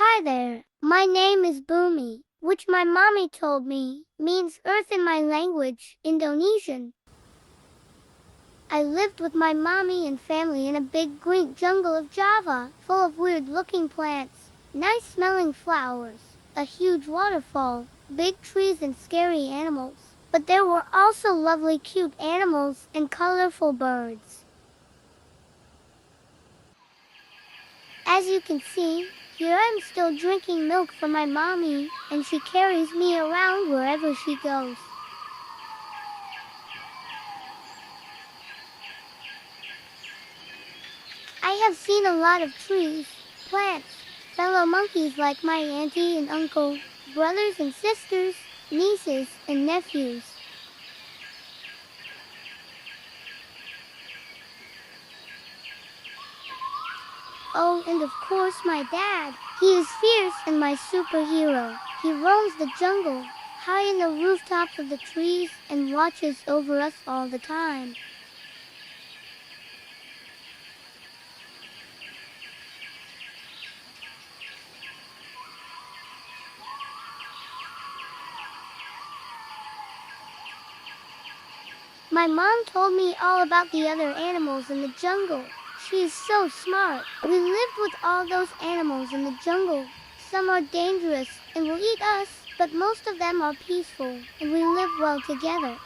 Hi there, my name is Bumi, which my mommy told me means earth in my language, Indonesian. I lived with my mommy and family in a big green jungle of Java, full of weird-looking plants, nice-smelling flowers, a huge waterfall, big trees and scary animals. But there were also lovely cute animals and colorful birds. As you can see, here I'm still drinking milk from my mommy, and she carries me around wherever she goes. I have seen a lot of trees, plants, fellow monkeys like my auntie and uncle, brothers and sisters, nieces and nephews. Oh, and of course my dad. He is fierce and my superhero. He roams the jungle, high in the rooftops of the trees, and watches over us all the time. My mom told me all about the other animals in the jungle. She is so smart. We lived with all those animals in the jungle. Some are dangerous and will eat us, but most of them are peaceful, and we live well together.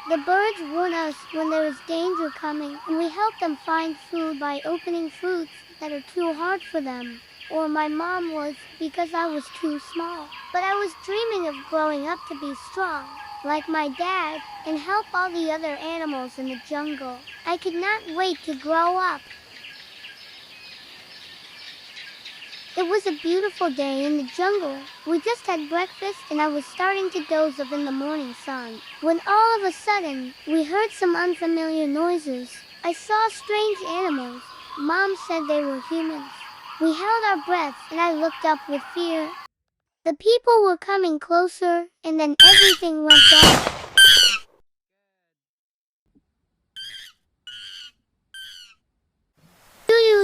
The birds warn us when there is danger coming, and we help them find food by opening fruits that are too hard for them. Or my mom was, because I was too small. But I was dreaming of growing up to be strong, like my dad, and help all the other animals in the jungle. I could not wait to grow up. It was a beautiful day in the jungle. We just had breakfast and I was starting to doze off in the morning sun, when all of a sudden, we heard some unfamiliar noises. I saw strange animals. Mom said they were humans. We held our breaths and I looked up with fear. The people were coming closer, and then everything went dark.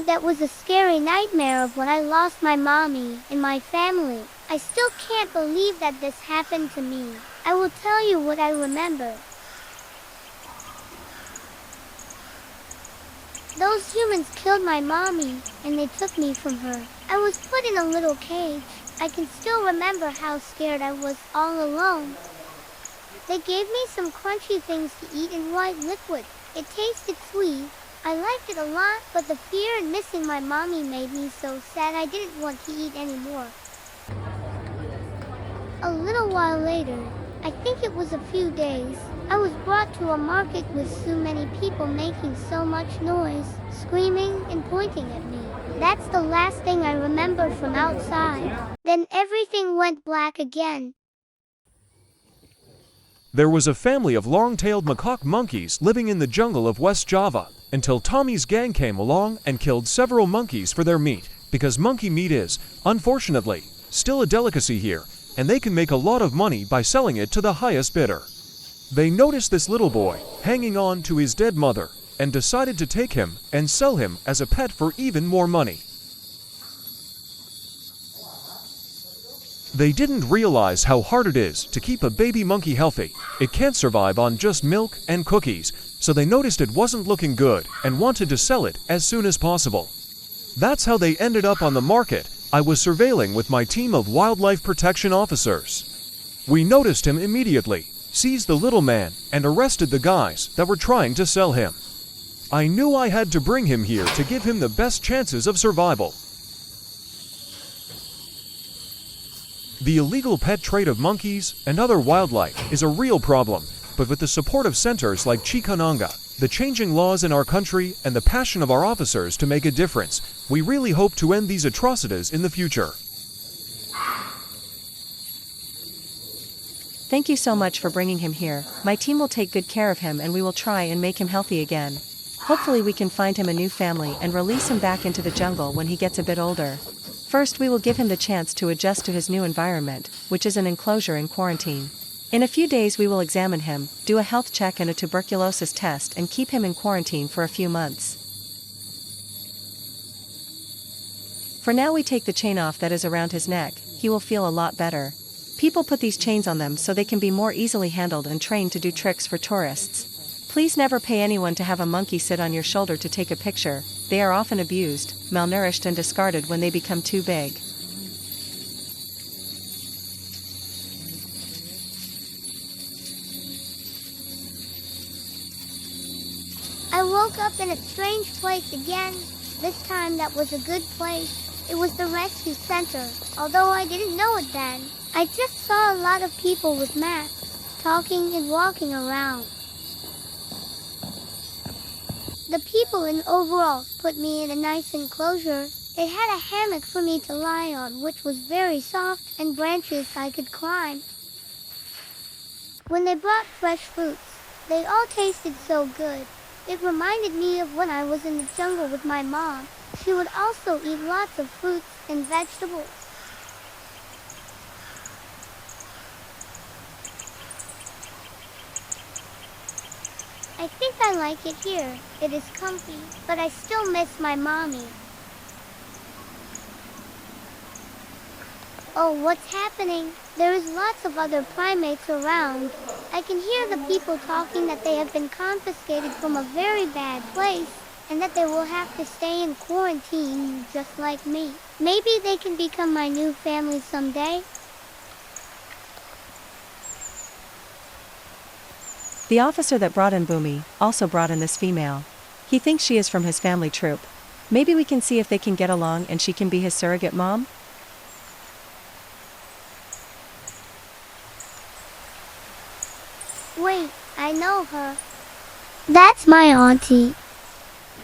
That was a scary nightmare of when I lost my mommy and my family. I still can't believe that this happened to me. I will tell you what I remember. Those humans killed my mommy, and they took me from her. I was put in a little cage. I can still remember how scared I was all alone. They gave me some crunchy things to eat in white liquid. It tasted sweet. I liked it a lot, but the fear and missing my mommy made me so sad I didn't want to eat anymore. A little while later, I think it was a few days, I was brought to a market with so many people making so much noise, screaming and pointing at me. That's the last thing I remember from outside. Then everything went black again. There was a family of long-tailed macaque monkeys living in the jungle of West Java, until Tommy's gang came along and killed several monkeys for their meat, because monkey meat is, unfortunately, still a delicacy here, and they can make a lot of money by selling it to the highest bidder. They noticed this little boy hanging on to his dead mother and decided to take him and sell him as a pet for even more money. They didn't realize how hard it is to keep a baby monkey healthy. It can't survive on just milk and cookies, so they noticed it wasn't looking good and wanted to sell it as soon as possible. That's how they ended up on the market. I was surveilling with my team of wildlife protection officers. We noticed him immediately, seized the little man, and arrested the guys that were trying to sell him. I knew I had to bring him here to give him the best chances of survival. The illegal pet trade of monkeys and other wildlife is a real problem, but with the support of centers like Chikananga, the changing laws in our country, and the passion of our officers to make a difference, we really hope to end these atrocities in the future. Thank you so much for bringing him here. My team will take good care of him and we will try and make him healthy again. Hopefully we can find him a new family and release him back into the jungle when he gets a bit older. First we will give him the chance to adjust to his new environment, which is an enclosure in quarantine. In a few days we will examine him, do a health check and a tuberculosis test and keep him in quarantine for a few months. For now we take the chain off that is around his neck, he will feel a lot better. People put these chains on them so they can be more easily handled and trained to do tricks for tourists. Please never pay anyone to have a monkey sit on your shoulder to take a picture. They are often abused, malnourished and discarded when they become too big. I woke up in a strange place again. This time that was a good place. It was the rescue center, although I didn't know it then. I just saw a lot of people with masks, talking and walking around. The people in overalls put me in a nice enclosure. It had a hammock for me to lie on, which was very soft, and branches I could climb. When they brought fresh fruits, they all tasted so good. It reminded me of when I was in the jungle with my mom. She would also eat lots of fruits and vegetables. I think I like it here. It is comfy, but I still miss my mommy. Oh, what's happening? There is lots of other primates around. I can hear the people talking that they have been confiscated from a very bad place, and that they will have to stay in quarantine just like me. Maybe they can become my new family someday. The officer that brought in Bumi also brought in this female. He thinks she is from his family troop. Maybe we can see if they can get along and she can be his surrogate mom? Wait, I know her. That's my auntie.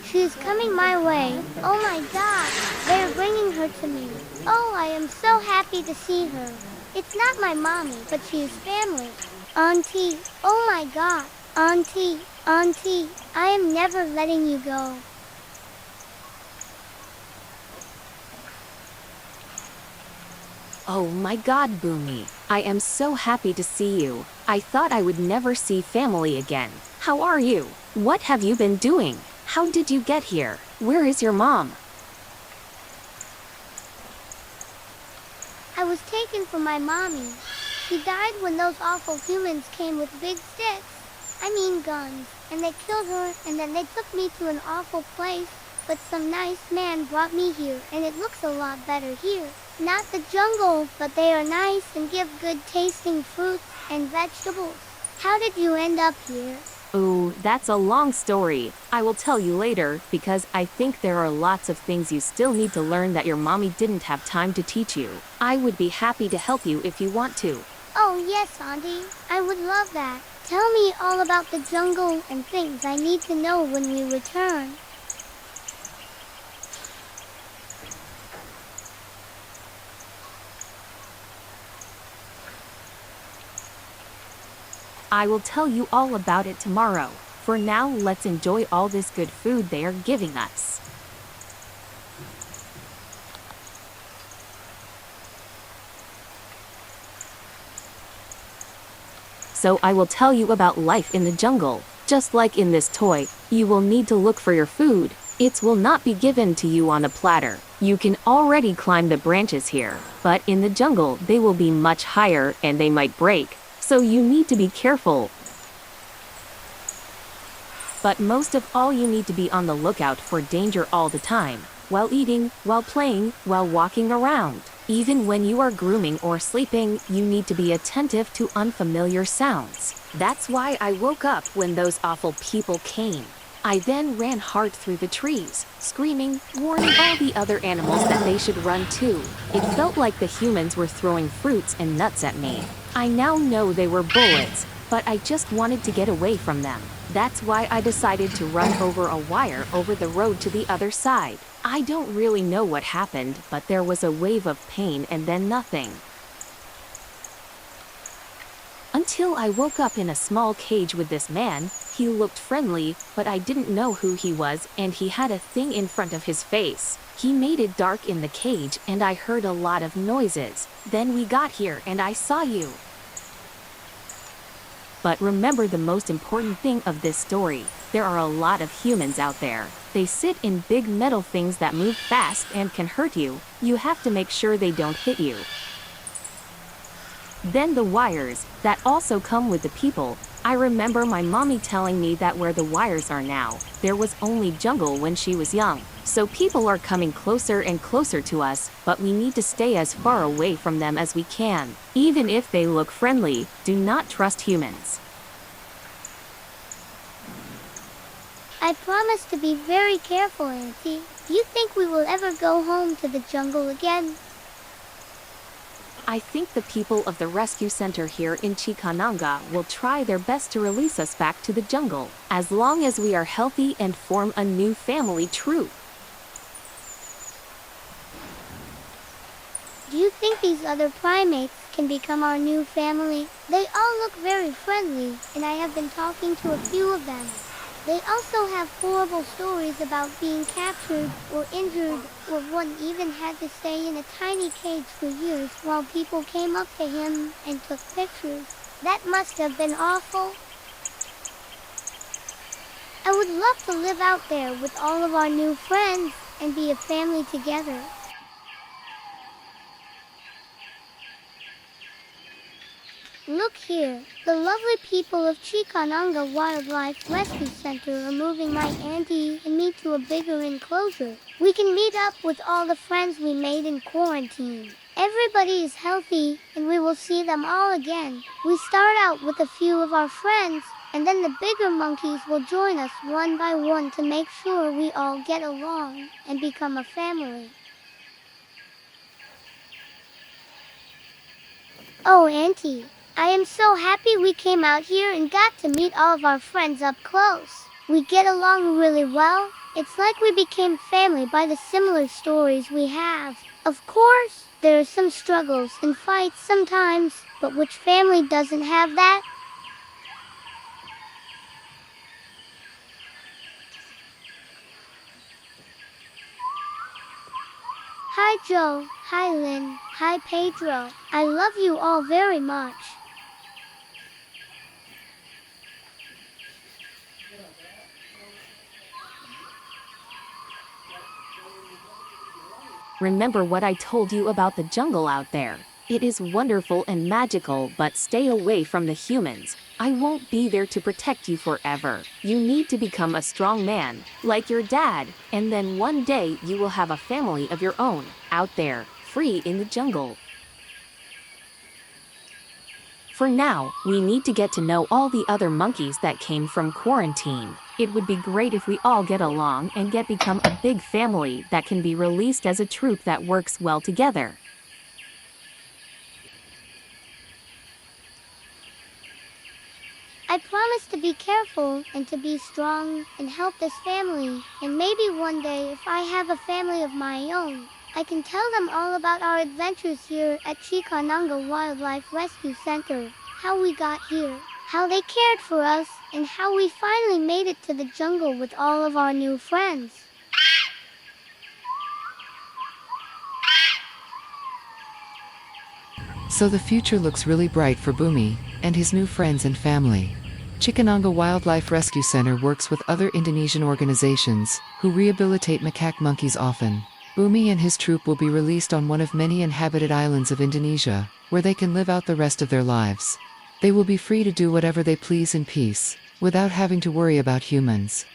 She is coming my way. Oh my God, they are bringing her to me. Oh, I am so happy to see her. It's not my mommy, but she is family. Auntie, oh my God, auntie, auntie, I am never letting you go. Oh my God, Bumi. I am so happy to see you. I thought I would never see family again. How are you? What have you been doing? How did you get here? Where is your mom? I was taken from my mommy. She died when those awful humans came with big sticks. I mean guns. And they killed her, and then they took me to an awful place. But some nice man brought me here, and it looks a lot better here. Not the jungle, but they are nice and give good tasting fruits and vegetables. How did you end up here? Oh, that's a long story. I will tell you later, because I think there are lots of things you still need to learn that your mommy didn't have time to teach you. I would be happy to help you if you want to. Oh yes, Auntie. I would love that. Tell me all about the jungle and things I need to know when we return. I will tell you all about it tomorrow. For now, let's enjoy all this good food they are giving us. So I will tell you about life in the jungle. Just like in this toy, you will need to look for your food. It will not be given to you on a platter. You can already climb the branches here, but in the jungle they will be much higher and they might break. So you need to be careful. But most of all, you need to be on the lookout for danger all the time, while eating, while playing, while walking around. Even when you are grooming or sleeping, you need to be attentive to unfamiliar sounds. That's why I woke up when those awful people came. I then ran hard through the trees, screaming, warning all the other animals that they should run too. It felt like the humans were throwing fruits and nuts at me. I now know they were bullets, but I just wanted to get away from them. That's why I decided to run over a wire over the road to the other side. I don't really know what happened, but there was a wave of pain and then nothing. Until I woke up in a small cage with this man. He looked friendly, but I didn't know who he was, and he had a thing in front of his face. He made it dark in the cage, and I heard a lot of noises. Then we got here, and I saw you. But remember the most important thing of this story. There are a lot of humans out there. They sit in big metal things that move fast and can hurt you. You have to make sure they don't hit you. Then the wires, that also come with the people. I remember my mommy telling me that where the wires are now, there was only jungle when she was young. So people are coming closer and closer to us, but we need to stay as far away from them as we can. Even if they look friendly, do not trust humans. I promise to be very careful, Auntie. Do you think we will ever go home to the jungle again? I think the people of the rescue center here in Chikananga will try their best to release us back to the jungle, as long as we are healthy and form a new family true. Do you think these other primates can become our new family? They all look very friendly, and I have been talking to a few of them. They also have horrible stories about being captured or injured, or one even had to stay in a tiny cage for years while people came up to him and took pictures. That must have been awful. I would love to live out there with all of our new friends and be a family together. Look here, the lovely people of Chikananga Wildlife Rescue Center are moving my auntie and me to a bigger enclosure. We can meet up with all the friends we made in quarantine. Everybody is healthy and we will see them all again. We start out with a few of our friends, and then the bigger monkeys will join us one by one to make sure we all get along and become a family. Oh, Auntie, I am so happy we came out here and got to meet all of our friends up close. We get along really well. It's like we became family by the similar stories we have. Of course, there are some struggles and fights sometimes, but which family doesn't have that? Hi Joe, hi Lynn, hi Pedro. I love you all very much. Remember what I told you about the jungle out there. It is wonderful and magical, but stay away from the humans. I won't be there to protect you forever. You need to become a strong man, like your dad, and then one day you will have a family of your own, out there, free in the jungle. For now, we need to get to know all the other monkeys that came from quarantine. It would be great if we all get along and become a big family that can be released as a troop that works well together. I promise to be careful and to be strong and help this family, and maybe one day if I have a family of my own, I can tell them all about our adventures here at Chikananga Wildlife Rescue Center, how we got here, how they cared for us, and how we finally made it to the jungle with all of our new friends. So the future looks really bright for Bumi and his new friends and family. Chikananga Wildlife Rescue Center works with other Indonesian organizations who rehabilitate macaque monkeys often. Bumi and his troop will be released on one of many inhabited islands of Indonesia, where they can live out the rest of their lives. They will be free to do whatever they please in peace, without having to worry about humans.